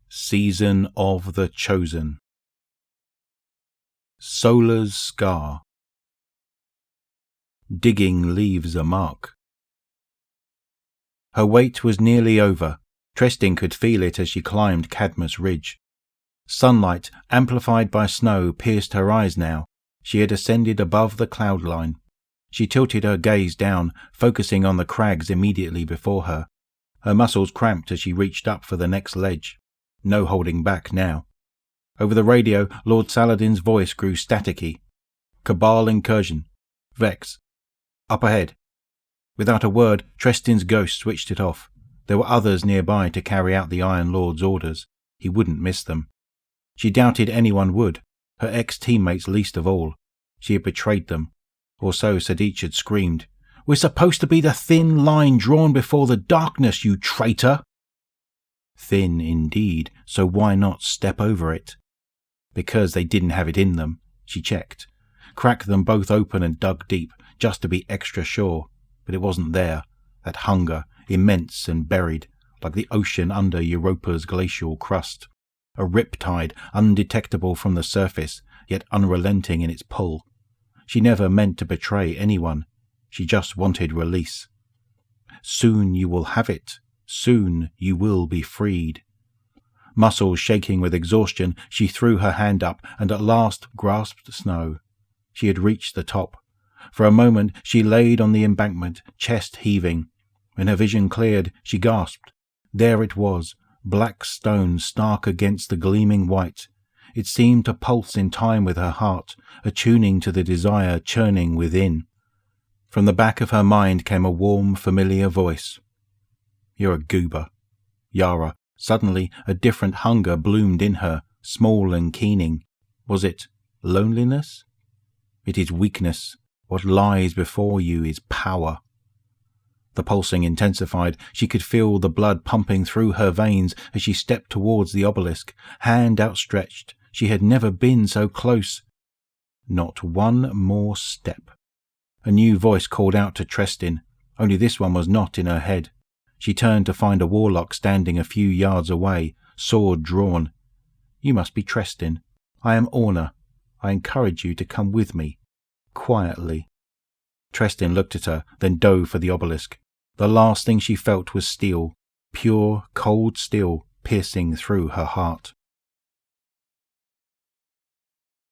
Season of the Chosen. Sola's Scar. Digging leaves a mark. Her wait was nearly over. Tristan could feel it as she climbed Cadmus Ridge. Sunlight, amplified by snow, pierced her eyes now. She had ascended above the cloud line. She tilted her gaze down, focusing on the crags immediately before her. Her muscles cramped as she reached up for the next ledge. No holding back now. Over the radio, Lord Saladin's voice grew staticky. Cabal incursion. Vex. Up ahead. Without a word, Tristan's ghost switched it off. There were others nearby to carry out the Iron Lord's orders. He wouldn't miss them. She doubted anyone would, her ex-teammates least of all. She had betrayed them. Or so Sadich had screamed. "We're supposed to be the thin line drawn before the darkness, you traitor!" Thin indeed, so why not step over it? Because they didn't have it in them, she checked. Cracked them both open and dug deep, just to be extra sure. But it wasn't there. That hunger, immense and buried, like the ocean under Europa's glacial crust. A riptide, undetectable from the surface, yet unrelenting in its pull. She never meant to betray anyone. She just wanted release. Soon you will have it. Soon you will be freed. Muscles shaking with exhaustion, she threw her hand up and at last grasped snow. She had reached the top. For a moment she laid on the embankment, chest heaving. When her vision cleared, she gasped. There it was, black stone stark against the gleaming white. It seemed to pulse in time with her heart, attuning to the desire churning within. From the back of her mind came a warm, familiar voice. "You're a goober." Yara. Suddenly a different hunger bloomed in her, small and keening. Was it loneliness? It is weakness. What lies before you is power. The pulsing intensified. She could feel the blood pumping through her veins as she stepped towards the obelisk, hand outstretched. She had never been so close. Not one more step. A new voice called out to Tristan, only this one was not in her head. She turned to find a warlock standing a few yards away, sword drawn. "You must be Tristan. I am Orna. I encourage you to come with me. Quietly." Tristan looked at her, then dove for the obelisk. The last thing she felt was steel, pure, cold steel, piercing through her heart.